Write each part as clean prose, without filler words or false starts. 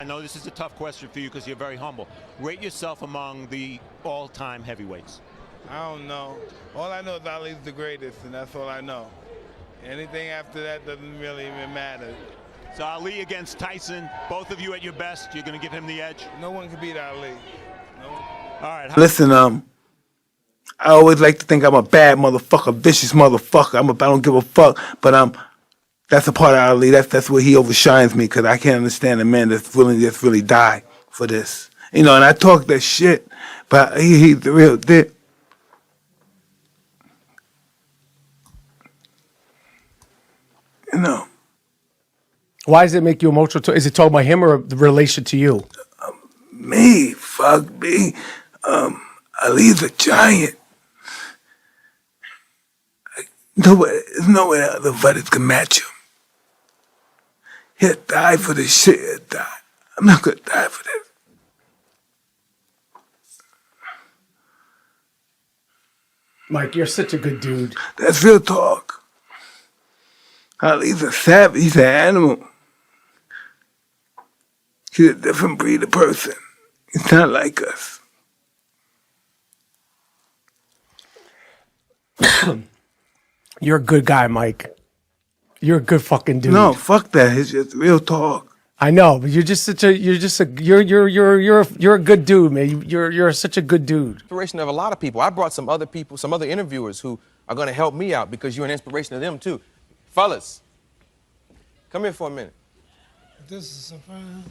I know this is a tough question for you because you're very humble. Rate yourself among the all-time heavyweights. I don't know. All I know is Ali's the greatest, and that's all I know. Anything after that doesn't really even matter. So Ali against Tyson, both of you at your best, you're going to give him the edge? No one can beat Ali. No one. All right. Listen, I always like to think I'm a bad motherfucker, vicious motherfucker. I don't give a fuck, but that's a part of Ali. That's where he overshines me, because I can't understand a man that's willing to just really die for this. You know, and I talk that shit, but he's the real dick. You know. Why does it make you emotional? Is it talking about him or the relation to you? Me, fuck me. Ali's a giant. There's nowhere other fighters can match him. He'll die for this shit. He'll die. I'm not gonna die for this. Mike, you're such a good dude. That's real talk. Ali's a savage. He's an animal. He's a different breed of person. He's not like us. You're a good guy, Mike. You're a good fucking dude. No, fuck that. It's just real talk. I know, but you're a good dude, man. You're such a good dude. Inspiration of a lot of people. I brought some other people, some other interviewers who are going to help me out because you're an inspiration to them too. Fellas, come here for a minute. This is a surprise.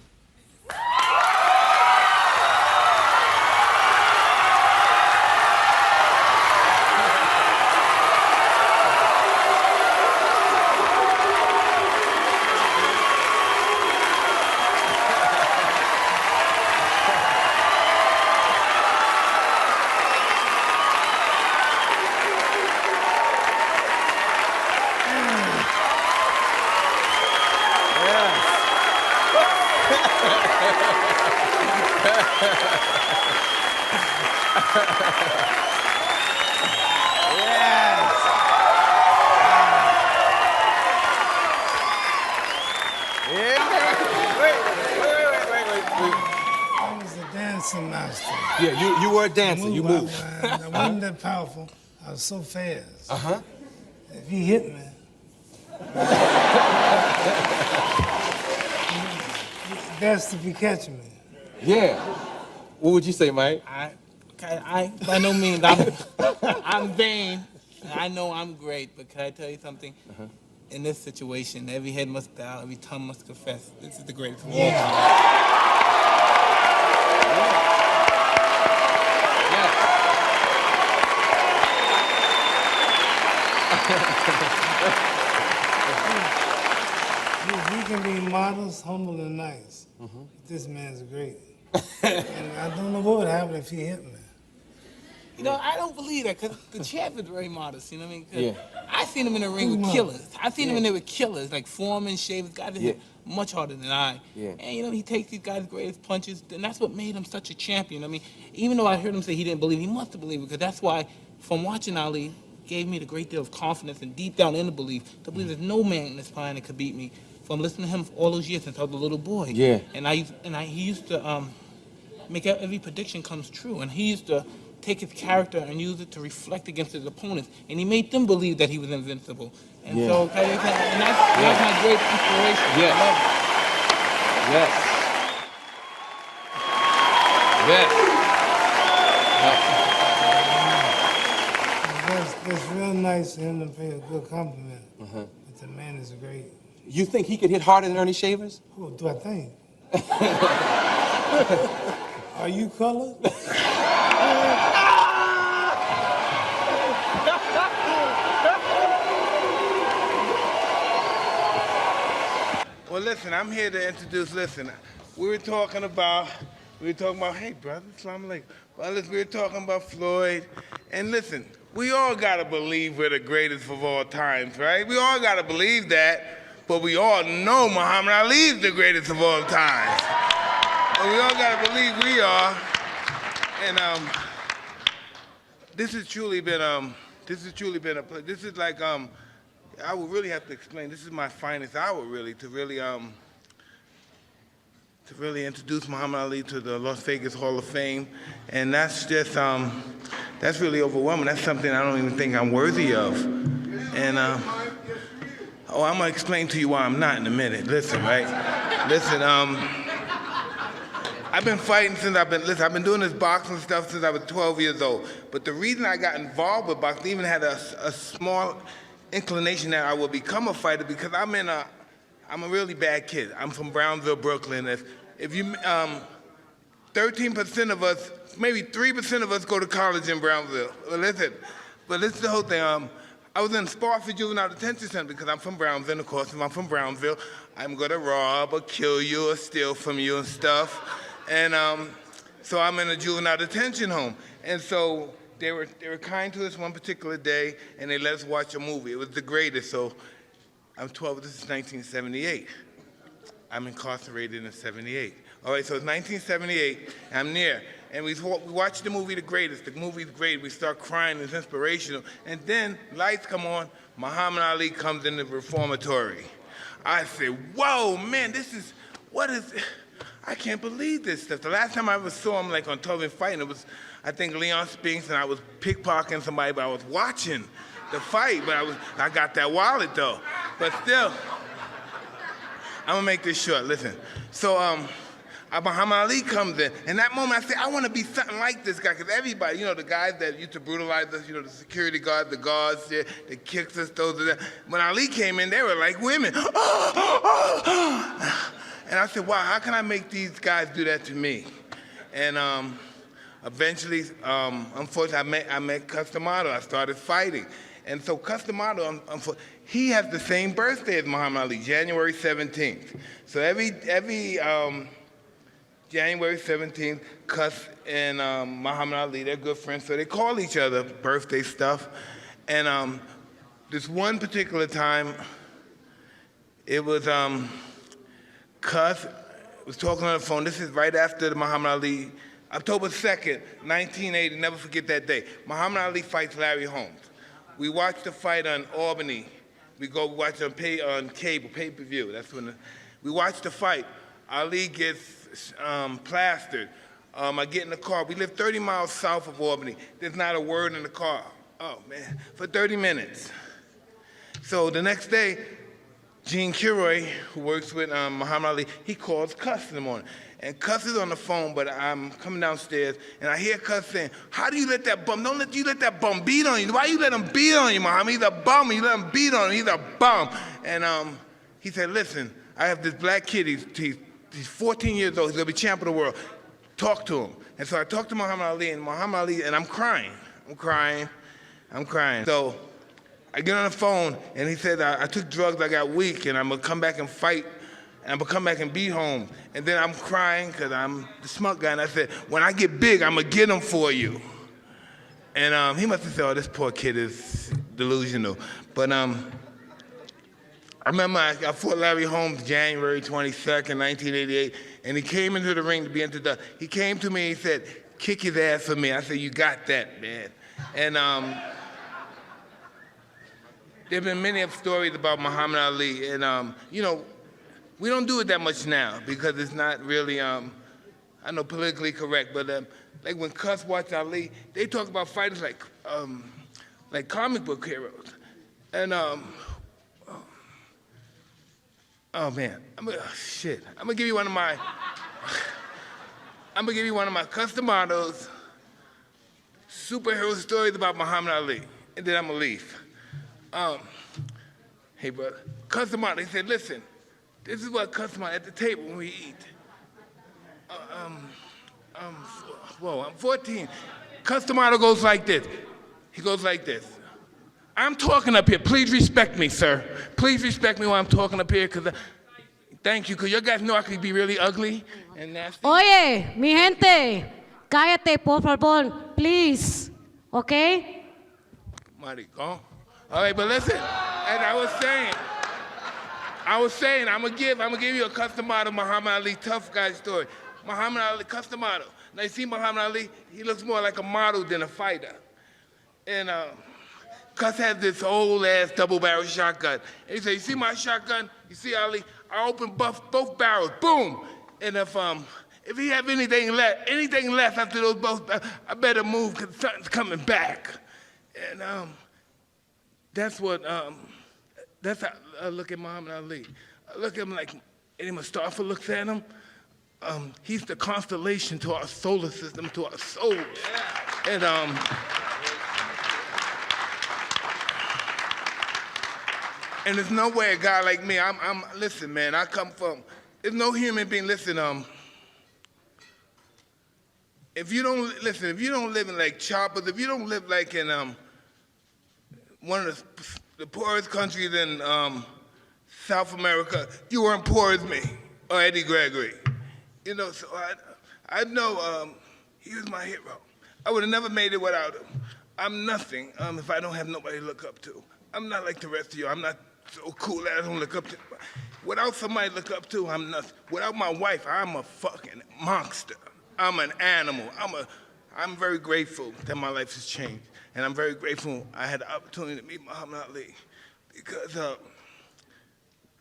I was a dancing master. Yeah, you were a dancer. You moved. I wasn't that powerful. I was so fast. Uh-huh. If he hit me, best if he catch me. Yeah. What would you say, Mike? I by no means, I'm vain. I know I'm great, but can I tell you something? In this situation, every head must bow, every tongue must confess. This is the greatest of all time. He can be modest, humble, and nice. This man's great. And I don't know what would happen if he hit me. You know, I don't believe that because the champ is very modest. You know what I mean? 'Cause Yeah. I seen him in the ring with killers. I seen him in there with killers like Foreman, Shavers, guys that hit much harder than I. Yeah. And you know, he takes these guys' greatest punches, and that's what made him such a champion. I mean, even though I heard him say he didn't believe, he must have believed, because that's why, from watching Ali, gave me the great deal of confidence and deep down in the belief to believe there's no man in this planet that could beat me. From listening to him for all those years since I was a little boy. Yeah. He used to make every prediction comes true, and he used to take his character and use it to reflect against his opponents, and he made them believe that he was invincible. And so, and that's my great inspiration. Yeah. I love it. Yes. That's real nice of him to pay a good compliment. But the man is great. You think he could hit harder than Ernie Shavers? Who do I think? Are you colored? Well, listen, I'm here to introduce, we were talking about, hey, brother, Assalamu alaikum. Well, listen, we were talking about Floyd, and listen, we all gotta believe we're the greatest of all times, right? We all gotta believe that, but we all know Muhammad Ali is the greatest of all times. But we all gotta believe we are, and this has truly been a, this is like, I would really have to explain, this is my finest hour, really, to to really introduce Muhammad Ali to the Las Vegas Hall of Fame, and that's just that's really overwhelming. That's something I don't even think I'm worthy of, and oh, I'm gonna explain to you why I'm not in a minute. Listen, right? Listen, I've been fighting since I've been doing this boxing stuff since I was 12 years old. But the reason I got involved with boxing, even had a small inclination that I would become a fighter, because I'm a really bad kid. I'm from Brownsville, Brooklyn. If you, 13% of us, maybe 3% of us go to college in Brownsville. But listen to the whole thing. I was in Sparta Juvenile Detention Center because I'm from Brownsville. Of course, if I'm from Brownsville, I'm gonna rob or kill you or steal from you and stuff. And so I'm in a juvenile detention home. And so they were kind to us one particular day, and they let us watch a movie. It was The Greatest. So I'm 12. This is 1978. I'm incarcerated in 78. All right, so it's 1978. I'm near. And we watched the movie The Greatest. The movie's great. We start crying. It's inspirational. And then lights come on. Muhammad Ali comes in the reformatory. I said, whoa, man, what is, I can't believe this stuff. The last time I ever saw him like on television fighting, it was, I think, Leon Spinks, and I was pickpocketing somebody, but I was watching the fight, but I got that wallet though. But still, I'm gonna make this short, listen. So, Muhammad Ali comes in, and that moment I say, I want to be something like this guy, because everybody, you know, the guys that used to brutalize us, you know, the security guards, the guards that kicked us, those of that. When Ali came in, they were like women. And I said, wow, how can I make these guys do that to me? And eventually, unfortunately, I met Customato. I started fighting. And so Customato, he has the same birthday as Muhammad Ali, January 17th. So every January 17th, Cus and Muhammad Ali, they're good friends, so they call each other birthday stuff. And this one particular time, it was Cus was talking on the phone. This is right after the Muhammad Ali, October 2nd, 1980, never forget that day. Muhammad Ali fights Larry Holmes. We watched the fight on Albany. We go watch it on cable, pay-per-view. That's when we watched the fight. Ali gets plastered. I get in the car. We live 30 miles south of Albany. There's not a word in the car. Oh, man, for 30 minutes. So the next day, Gene Kilroy, who works with Muhammad Ali, he calls Cus in the morning. And Cus is on the phone, but I'm coming downstairs, and I hear Cus saying, how do you let that bum, don't let you let that bum beat on you. Why you let him beat on you, Muhammad? He's a bum, you let him beat on him, he's a bum. And he said, listen, I have this black kid, he's 14 years old, he's gonna be champ of the world. Talk to him. And so I talked to Muhammad Ali, and I'm crying. So I get on the phone, and he said, I took drugs, I got weak, and I'm gonna come back and fight, and I'm gonna come back and beat home. And then I'm crying, because I'm the smart guy, and I said, when I get big, I'm gonna get him for you. And he must have said, oh, this poor kid is delusional. But I remember I fought Larry Holmes January 22nd, 1988, and he came into the ring to be introduced. He came to me and he said, kick his ass for me. I said, you got that, man. And there have been many stories about Muhammad Ali, and you know, we don't do it that much now because it's not really, I know, politically correct, but like when Cus watch Ali, they talk about fighters like comic book heroes. And oh man, I'm gonna give you one of my Customatos superhero stories about Muhammad Ali, and then I'm gonna leave. Hey brother, Customato, he said, listen, this is what Customato at the table when we eat. Whoa, I'm 14. Customato goes like this. He goes like this. I'm talking up here. Please respect me, sir. Please respect me while I'm talking up here, because thank you, because you guys know I could be really ugly and nasty. Oye, mi gente, cállate, por favor, please, okay? Maricón. All right, but listen, as I was saying, I'm gonna give you a Customato Muhammad Ali tough guy story. Muhammad Ali, Customato. Now you see Muhammad Ali, he looks more like a model than a fighter. And Cus has this old ass double barrel shotgun. And he said, you see my shotgun? You see Ali? I open both barrels, boom. And if he have anything left after those both, I better move because something's coming back. And that's how I look at Muhammad Ali. I look at him like Eddie Mustafa looks at him. He's the constellation to our solar system, to our souls. And and there's no way a guy like me, listen, man, there's no human being, listen, if you don't live in like Choppers, if you don't live like in one of the poorest countries in South America, you weren't poor as me or Eddie Gregory. You know, so I know he was my hero. I would have never made it without him. I'm nothing if I don't have nobody to look up to. I'm not like the rest of you. I'm not so cool that I don't look up to. Without somebody to look up to, I'm nothing. Without my wife, I'm a fucking monster. I'm an animal. I'm very grateful that my life has changed. And I'm very grateful I had the opportunity to meet Muhammad Ali. Because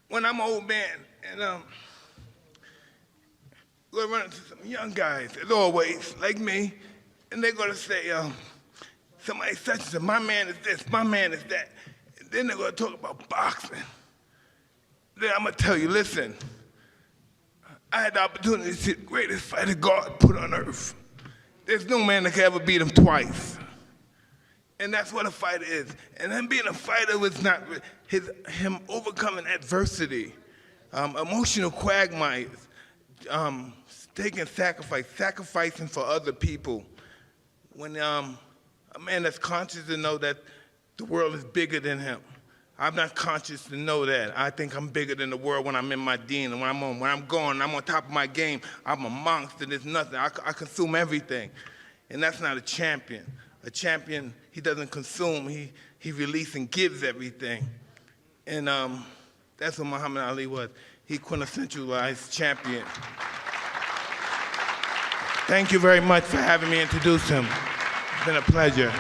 when I'm an old man and we're going to run into some young guys, as always, like me, and they're going to say, somebody such and such, my man is this, my man is that. And then they're going to talk about boxing. Then I'm going to tell you, listen, I had the opportunity to see the greatest fighter God put on earth. There's no man that can ever beat him twice. And that's what a fighter is. And him being a fighter was not him overcoming adversity, emotional quagmires, taking sacrificing for other people. When a man that's conscious to know that the world is bigger than him. I'm not conscious to know that. I think I'm bigger than the world when I'm in my deen, and when I'm going, I'm on top of my game. I'm a monster. There's nothing. I consume everything, and that's not a champion. A champion, he doesn't consume. He releases and gives everything, and that's what Muhammad Ali was. He quintessentialized champion. Thank you very much for having me introduce him. It's been a pleasure.